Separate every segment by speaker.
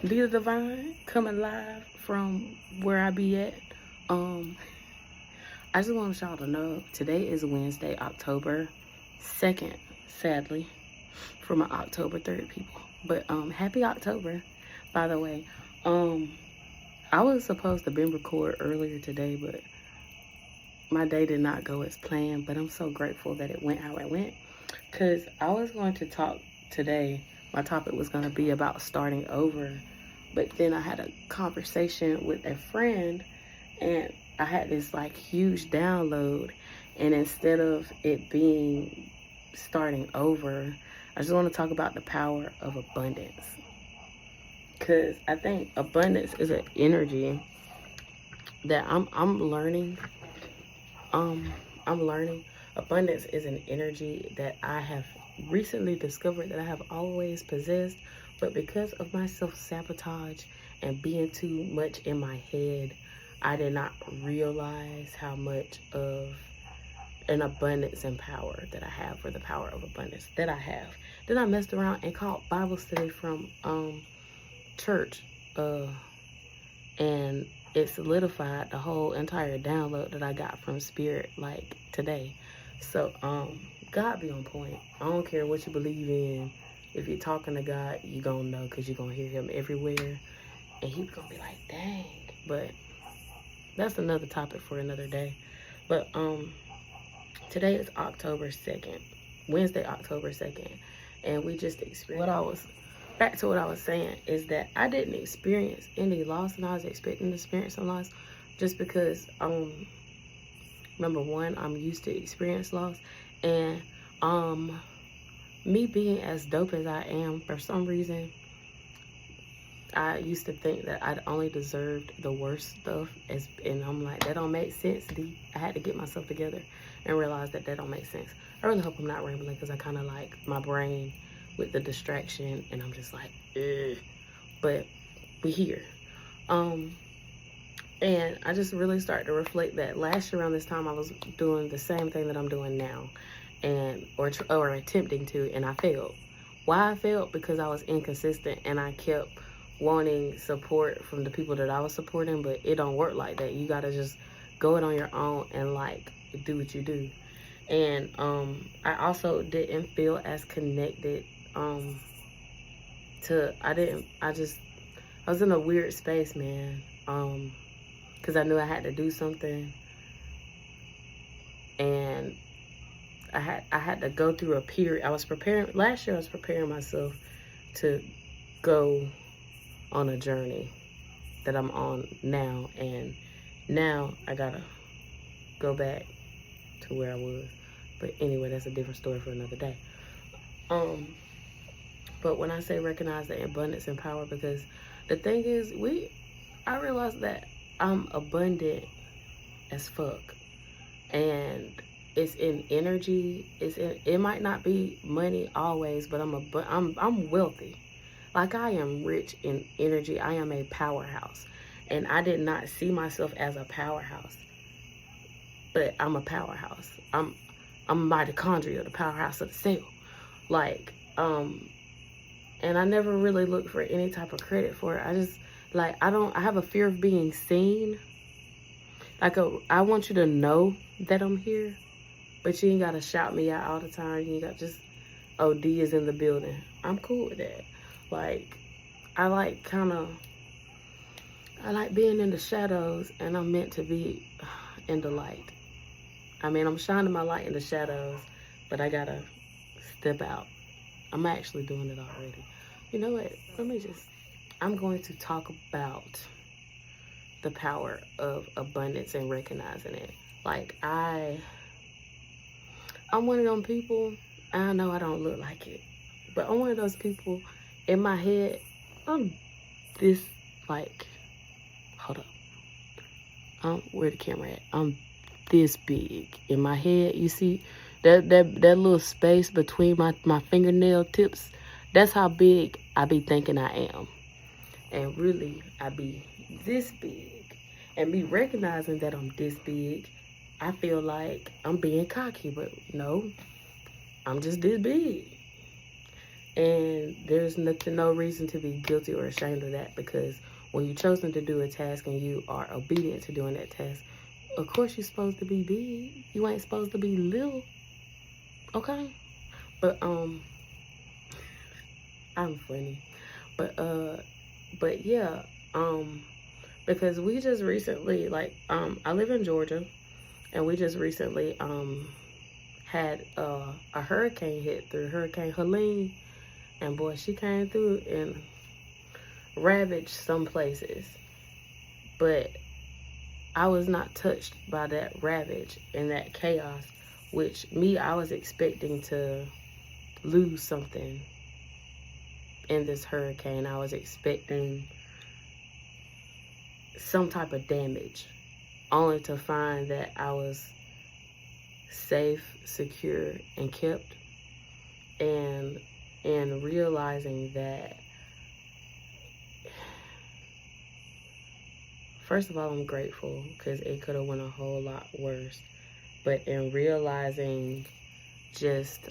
Speaker 1: Leader Divine coming live from where I be at. Um, I just want y'all to know today is Wednesday, October 2nd, sadly, for my October 3rd people. But happy October, by the way. Um, I was supposed to be record earlier today, but my day did not go as planned. But I'm so grateful that it went how it went. Cause I was going to talk today. My topic was going to be about starting over, but then I had a conversation with a friend, and I had this like huge download. And instead of it being starting over, I just want to talk about the power of abundance. Cause I think abundance is an energy that I'm learning. I'm learning. Abundance is an energy that I have recently discovered that I have always possessed, but because of my self-sabotage and being too much in my head, I did not realize how much of an abundance and power that I have, for the power of abundance that I have. Then I messed around and caught Bible study from church, and it solidified the whole entire download that I got from Spirit like today. So God be on point. I don't care what you believe in. If you're talking to God, you gonna know, because you're gonna hear him everywhere, and he's gonna be like, dang. But that's another topic for another day. But today is October 2nd, Wednesday, October 2nd, and we just experienced back to what I was saying, is that I didn't experience any loss, and I was expecting to experience some loss, just because number one, I'm used to experience loss, and me being as dope as I am, for some reason I used to think that I'd only deserved the worst stuff, and I'm like, that don't make sense, D. I had to get myself together and realize that don't make sense. I really hope I'm not rambling, because I kind of like my brain with the distraction, and I'm just like, ugh. But we here. And I just really started to reflect that last year around this time I was doing the same thing that I'm doing now, and or attempting to, and I failed. Why I failed? Because I was inconsistent, and I kept wanting support from the people that I was supporting, but it don't work like that. You gotta just go it on your own and like do what you do. And I also didn't feel as connected to I was in a weird space, man, because I knew I had to do something, and I had to go through a period. Last year I was preparing myself to go on a journey that I'm on now, and now I gotta go back to where I was. But anyway, that's a different story for another day. But when I say recognize the abundance and power, because the thing is, I realized that I'm abundant as fuck, and it's in energy. It might not be money always, but I'm wealthy. Like, I am rich in energy. I am a powerhouse, and I did not see myself as a powerhouse, but I'm a powerhouse. I'm mitochondria, the powerhouse of the cell. Like, and I never really looked for any type of credit for it. I just, like, I have a fear of being seen. Like, I want you to know that I'm here, but you ain't gotta shout me out all the time. You ain't got just, oh, D is in the building. I'm cool with that. Like, I like being in the shadows, and I'm meant to be in the light. I mean, I'm shining my light in the shadows, but I gotta step out. I'm actually doing it already. You know what? I'm going to talk about the power of abundance and recognizing it. Like, I'm one of them people, and I know I don't look like it, but I'm one of those people, in my head, I'm this, like, hold up. Where the camera at? I'm this big. In my head, you see that little space between my fingernail tips? That's how big I be thinking I am. And really, I be this big. And me recognizing that I'm this big, I feel like I'm being cocky, but no, I'm just this big. And there's no reason to be guilty or ashamed of that, because when you're chosen to do a task and you are obedient to doing that task, of course you're supposed to be big. You ain't supposed to be little. Okay? But I'm funny. But yeah, because we just recently, like, I live in Georgia, and we just recently had a hurricane hit through, Hurricane Helene, and boy, she came through and ravaged some places. But I was not touched by that ravage and that chaos, which I was expecting to lose something in this hurricane. I was expecting some type of damage, only to find that I was safe, secure, and kept. And realizing that, first of all, I'm grateful, because it could have went a whole lot worse. But in realizing just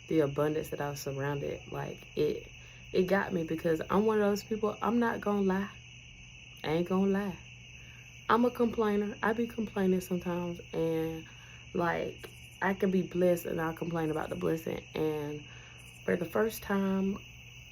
Speaker 1: the abundance that I was surrounded, like, it got me, because I'm one of those people, I'm not gonna lie. I ain't gonna lie. I'm a complainer. I be complaining sometimes, and like, I can be blessed and I'll complain about the blessing. And for the first time,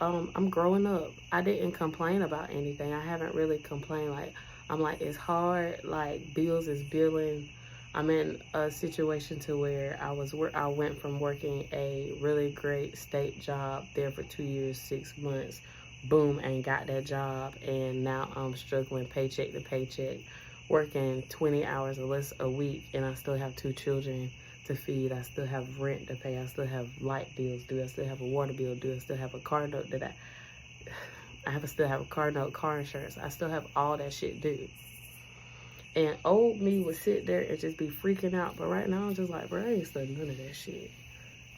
Speaker 1: I'm growing up. I didn't complain about anything. I haven't really complained. Like, I'm like, it's hard. Like, bills is billing. I'm in a situation to where I went from working a really great state job there for 2 years, 6 months, boom, and got that job, and now I'm struggling paycheck to paycheck, working 20 hours or less a week, and I still have 2 children to feed. I still have rent to pay. I still have light bills due. I still have a water bill due. I still have a car note that still have a car note, car insurance. I still have all that shit due. And old me would sit there and just be freaking out. But right now, I'm just like, bro, I ain't studying none of that shit.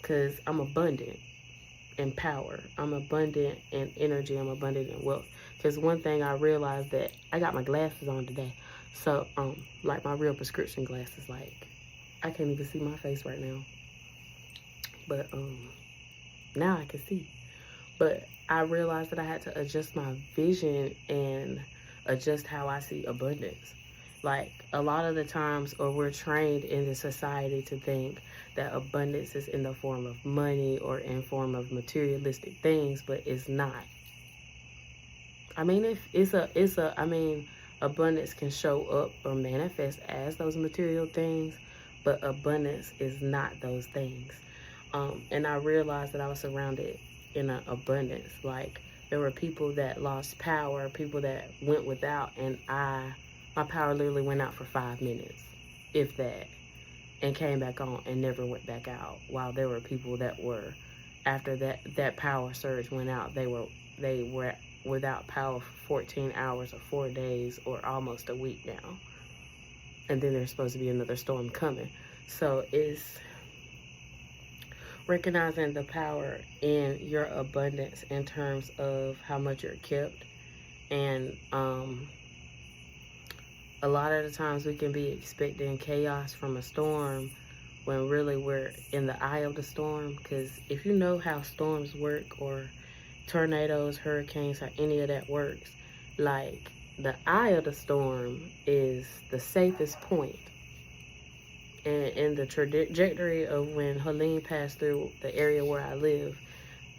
Speaker 1: Because I'm abundant in power. I'm abundant in energy. I'm abundant in wealth. Because one thing I realized, that I got my glasses on today. So, like my real prescription glasses, like, I can't even see my face right now. But, now I can see. But I realized that I had to adjust my vision and adjust how I see abundance. Like, a lot of the times, or we're trained in the society to think that abundance is in the form of money or in form of materialistic things, but it's not. I mean, abundance can show up or manifest as those material things, but abundance is not those things. And I realized that I was surrounded in an abundance. Like, there were people that lost power, people that went without, and my power literally went out for 5 minutes, if that, and came back on and never went back out. While there were people that were, after that power surge went out, they were without power for 14 hours or 4 days or almost a week now. And then there's supposed to be another storm coming. So it's recognizing the power in your abundance in terms of how much you're kept. And a lot of the times we can be expecting chaos from a storm when really we're in the eye of the storm. Because if you know how storms work, or tornadoes, hurricanes, how any of that works, like, the eye of the storm is the safest point. And in the trajectory of when Helene passed through the area where I live,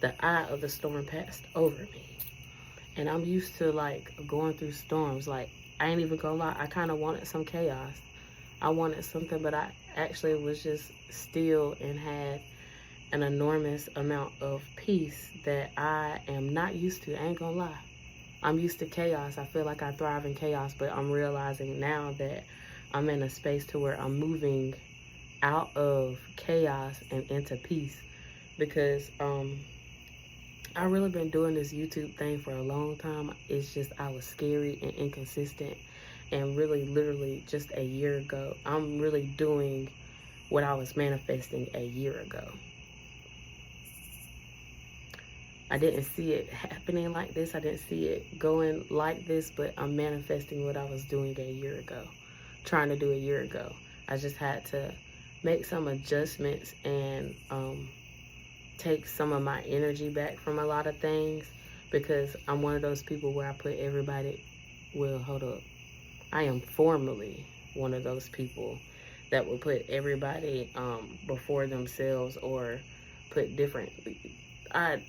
Speaker 1: the eye of the storm passed over me. And I'm used to, like, going through storms. Like, I ain't even gonna lie, I kind of wanted some chaos. I wanted something, but I actually was just still and had an enormous amount of peace that I am not used to. I ain't gonna lie. I'm used to chaos. I feel like I thrive in chaos, but I'm realizing now that I'm in a space to where I'm moving out of chaos and into peace. Because I really been doing this YouTube thing for a long time. It's just I was scary and inconsistent. And really, literally, just a year ago, I'm really doing what I was manifesting a year ago. I didn't see it happening like this. I didn't see it going like this, but I'm manifesting what I was doing a year ago, trying to do a year ago. I just had to make some adjustments and take some of my energy back from a lot of things, because I'm one of those people where I put everybody, well, hold up. I am formally one of those people that will put everybody before themselves, or put different. I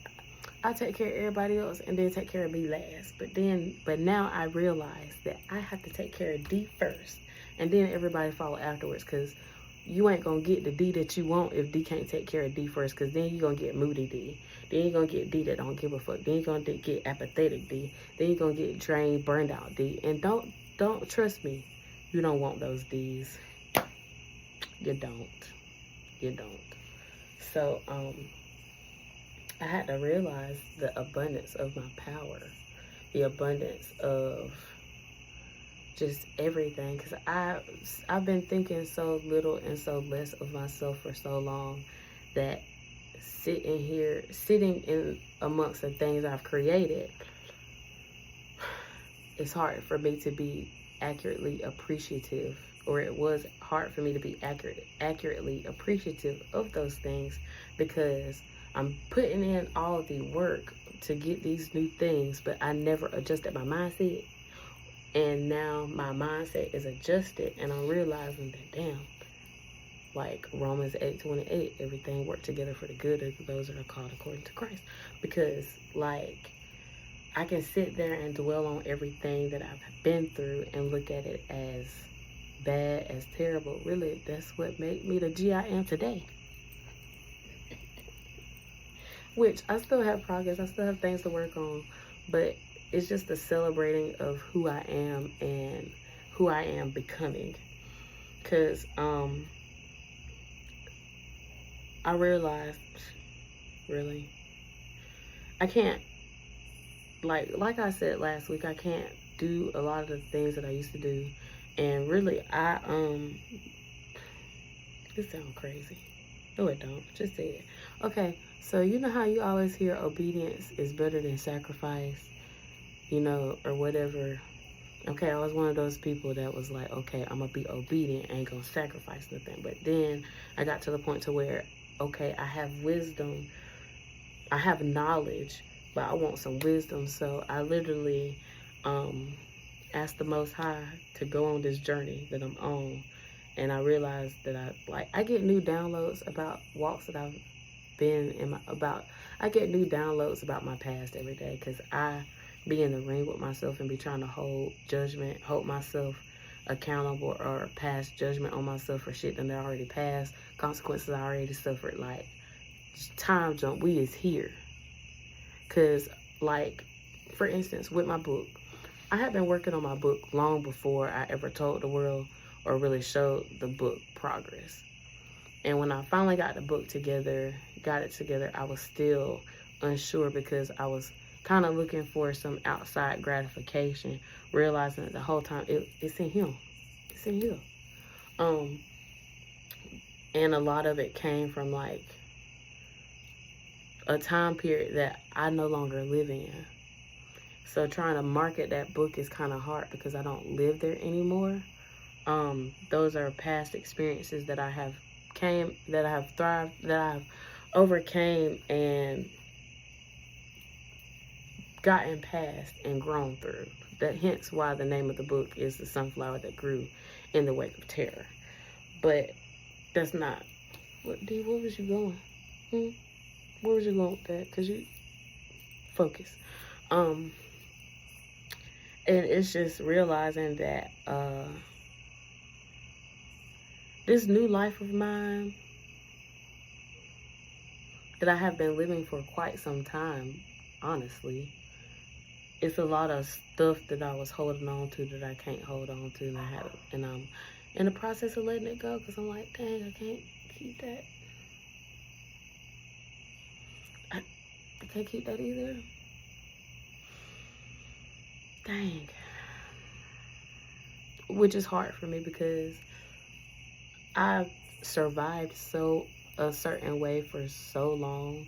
Speaker 1: I take care of everybody else and then take care of me last. But now I realize that I have to take care of D first, and then everybody follow afterwards. Cause you ain't gonna get the D that you want if D can't take care of D first. Cause then you gonna get moody D. Then you gonna get D that don't give a fuck. Then you gonna get apathetic D. Then you gonna get drained, burned out D. And don't trust me. You don't want those D's. You don't. You don't. So I had to realize the abundance of my power, the abundance of just everything. Because I've been thinking so little and so less of myself for so long, that sitting in amongst the things I've created, it's hard for me to be accurately appreciative, or it was hard for me to be accurately appreciative of those things, because I'm putting in all the work to get these new things, but I never adjusted my mindset. And now my mindset is adjusted, and I'm realizing that, damn, like Romans 8:28, everything worked together for the good of those that are called according to Christ. Because, like, I can sit there and dwell on everything that I've been through and look at it as bad, as terrible. Really, that's what made me the G I am today. Which I still have progress, I still have things to work on, but it's just the celebrating of who I am and who I am becoming. Because I realized, really, I can't, like I said last week, I can't do a lot of the things that I used to do. And really, this sounds crazy. No, it don't. Just say it. Okay, so you know how you always hear obedience is better than sacrifice, you know, or whatever. Okay, I was one of those people that was like, okay, I'm gonna be obedient, I ain't gonna sacrifice nothing. But then I got to the point to where, okay, I have wisdom, I have knowledge, but I want some wisdom. So I literally asked the Most High to go on this journey that I'm on. And I realized that I get new downloads about walks that I've been in I get new downloads about my past every day, because I be in the ring with myself and be trying to hold myself accountable, or pass judgment on myself for shit that I already passed, consequences I already suffered. Like, time jump, we is here. Because, like, for instance, with my book, I had been working on my book long before I ever told the world or really showed the book progress. And when I finally got it together, I was still unsure, because I was kind of looking for some outside gratification, realizing that the whole time it's in him. It's in him. And a lot of it came from, like, a time period that I no longer live in. So trying to market that book is kind of hard, because I don't live there anymore. Those are past experiences that I have thrived, that I've overcame and gotten past and grown through. That hence why the name of the book is The Sunflower That Grew in the Wake of Terror. But that's not where was you going? Where was you going with that? Because you focus. And it's just realizing that this new life of mine that I have been living for quite some time, honestly, it's a lot of stuff that I was holding on to that I can't hold on to, and I'm in the process of letting it go, because I'm like, dang, I can't keep that. I can't keep that either. Dang. Which is hard for me, because I've survived a certain way for so long,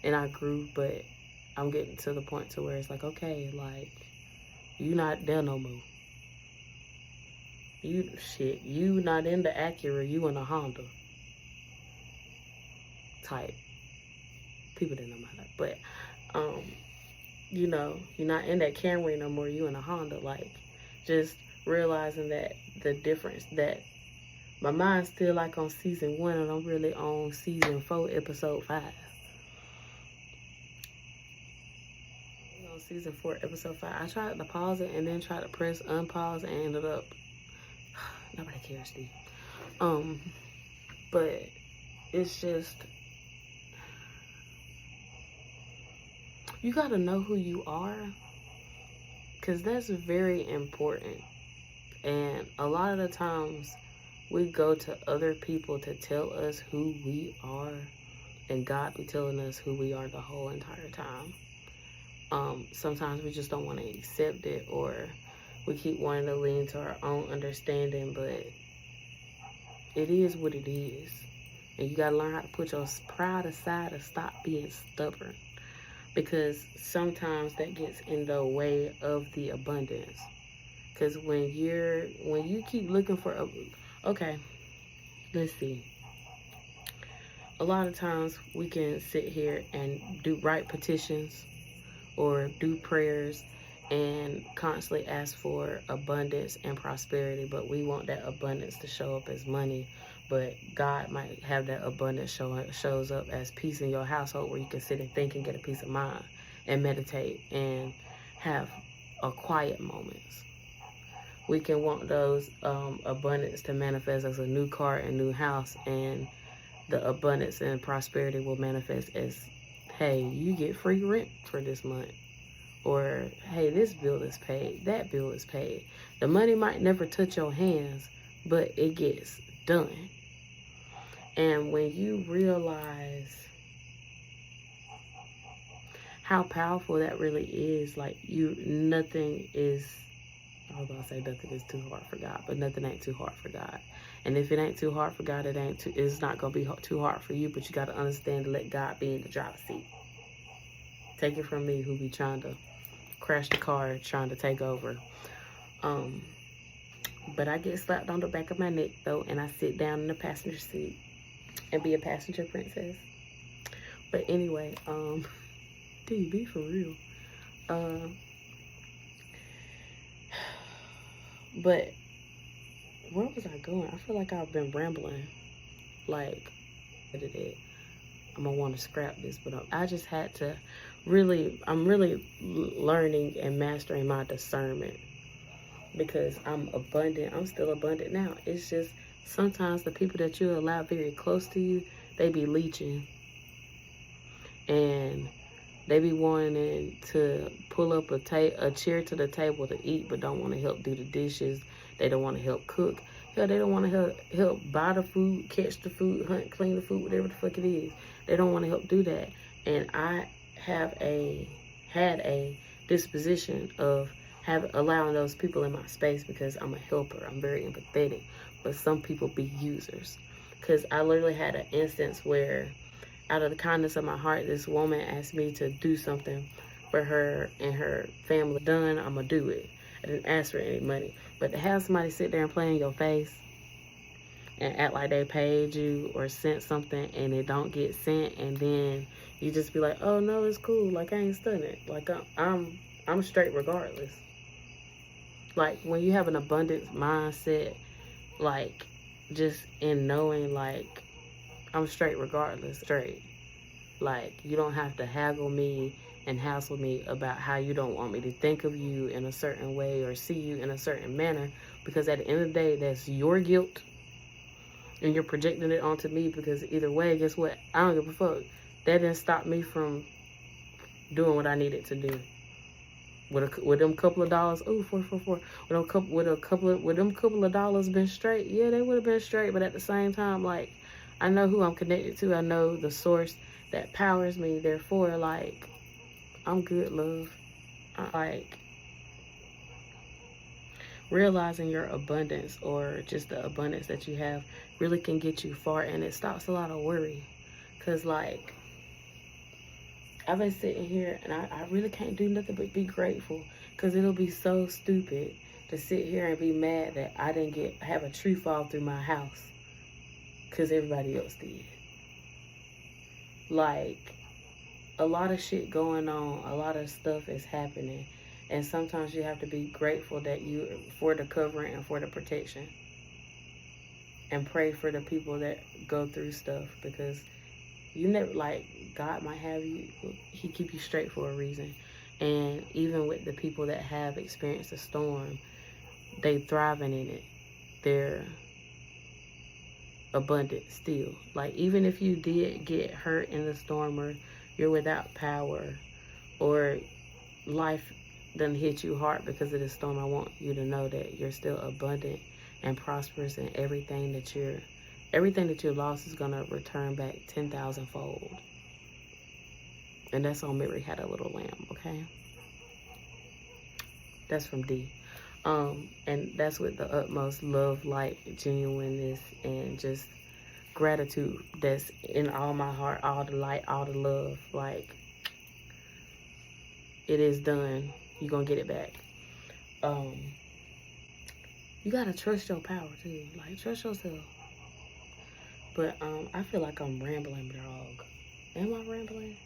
Speaker 1: and I grew, but I'm getting to the point to where it's like, okay, like, you not there no more. You not in the Acura, you in a Honda type. People didn't know my life. But, you know, you're not in that Camry no more. You in a Honda. Like, just realizing that the difference, that my mind's still like on season 1 and I'm really on season 4, episode 5. On season 4, episode 5. I tried to pause it and then tried to press unpause and ended up, nobody cares, Steve. But it's just, you gotta know who you are, because that's very important. And a lot of the times we go to other people to tell us who we are, and God be telling us who we are the whole entire time. Sometimes we just don't want to accept it, or we keep wanting to lean to our own understanding, but it is what it is. And you gotta learn how to put your pride aside and stop being stubborn, because sometimes that gets in the way of the abundance. Because when you keep looking for, okay, let's see. A lot of times we can sit here and write petitions or do prayers and constantly ask for abundance and prosperity, but we want that abundance to show up as money. But God might have that abundance shows up as peace in your household, where you can sit and think and get a peace of mind and meditate and have a quiet moments. We can want those abundance to manifest as a new car and new house, and the abundance and prosperity will manifest as, hey, you get free rent for this month. Or, hey, this bill is paid, that bill is paid. The money might never touch your hands, but it gets done. And when you realize how powerful that really is, like, nothing is, I was gonna say nothing is too hard for God, but nothing ain't too hard for God. And if it ain't too hard for God, it's not gonna be too hard for you, but you gotta understand to let God be in the driver's seat. Take it from me, who be trying to crash the car, trying to take over. But I get slapped on the back of my neck, though, and I sit down in the passenger seat and be a passenger princess. But anyway, dude, be for real. But where was I going? I feel like I've been rambling. Like, I'm gonna want to scrap this, but I just had to I'm really learning and mastering my discernment, because I'm abundant. I'm still abundant now. It's just sometimes the people that you allow very close to you, they be leeching, and they be wanting to pull up a chair to the table to eat, but don't want to help do the dishes. They don't want to help cook. Hell, they don't want to help buy the food, catch the food, hunt, clean the food, whatever the fuck it is. They don't want to help do that. And I had a disposition of allowing those people in my space, because I'm a helper. I'm very empathetic. But some people be users. Because I literally had an instance where, out of the kindness of my heart, this woman asked me to do something for her and her family. Done, I'm going to do it. I didn't ask for any money. But to have somebody sit there and play in your face and act like they paid you or sent something and it don't get sent, and then you just be like, oh no, it's cool, like I ain't stunned. Like I'm straight regardless. Like, when you have an abundance mindset, like, just in knowing, like, I'm straight regardless, straight. Like, you don't have to haggle me and hassle me about how you don't want me to think of you in a certain way or see you in a certain manner, because at the end of the day, that's your guilt, and you're projecting it onto me, because either way, guess what? I don't give a fuck. That didn't stop me from doing what I needed to do. With them couple of dollars, ooh, 444. With them couple of dollars been straight, yeah, they would have been straight. But at the same time, like, I know who I'm connected to. I know the source that powers me. Therefore, like, I'm good, love. Like, realizing your abundance, or just the abundance that you have, really can get you far, and it stops a lot of worry. Because, like, I've been sitting here and I really can't do nothing but be grateful, because it'll be so stupid to sit here and be mad that I didn't have a tree fall through my house because everybody else did. Like, a lot of shit going on. A lot of stuff is happening. And sometimes you have to be grateful that for the covering and for the protection. And pray for the people that go through stuff, because you never, like, God might have you, he keep you straight for a reason. And even with the people that have experienced a storm, they thriving in it. They're abundant still. Like, even if you did get hurt in the storm, or you're without power, or life doesn't hit you hard because of the storm, I want you to know that you're still abundant and prosperous, and everything that you lost is gonna return back 10,000 fold. And that's on Mary Had a Little Lamb, okay? That's from D. And that's with the utmost love, light, genuineness, and just gratitude that's in all my heart, all the light, all the love. Like, it is done. You're gonna get it back. You gotta trust your power too. Like, trust yourself. But I feel like I'm rambling, dog. Am I rambling?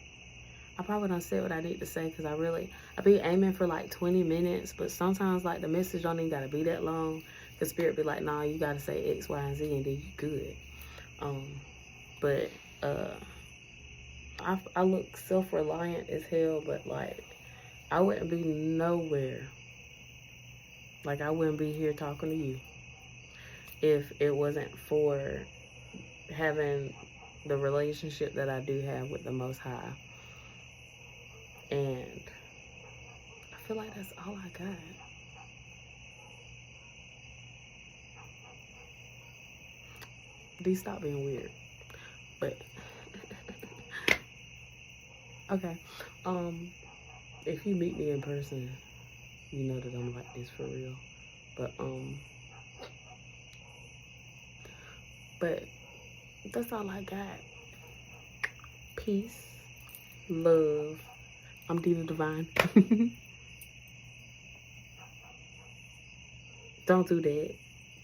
Speaker 1: I probably don't say what I need to say, because I be aiming for like 20 minutes, but sometimes like the message don't even gotta be that long. The spirit be like, nah, you gotta say X, Y, and Z, and then you good. But I look self-reliant as hell, but like, I wouldn't be nowhere. Like, I wouldn't be here talking to you if it wasn't for having the relationship that I do have with the Most High. And I feel like that's all I got. These stop being weird. But okay. If you meet me in person, you know that I'm like this for real. But that's all I got. Peace, love. I'm Dina Divine. Don't do that.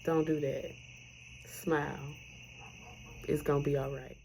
Speaker 1: Don't do that. Smile. It's gonna be all right.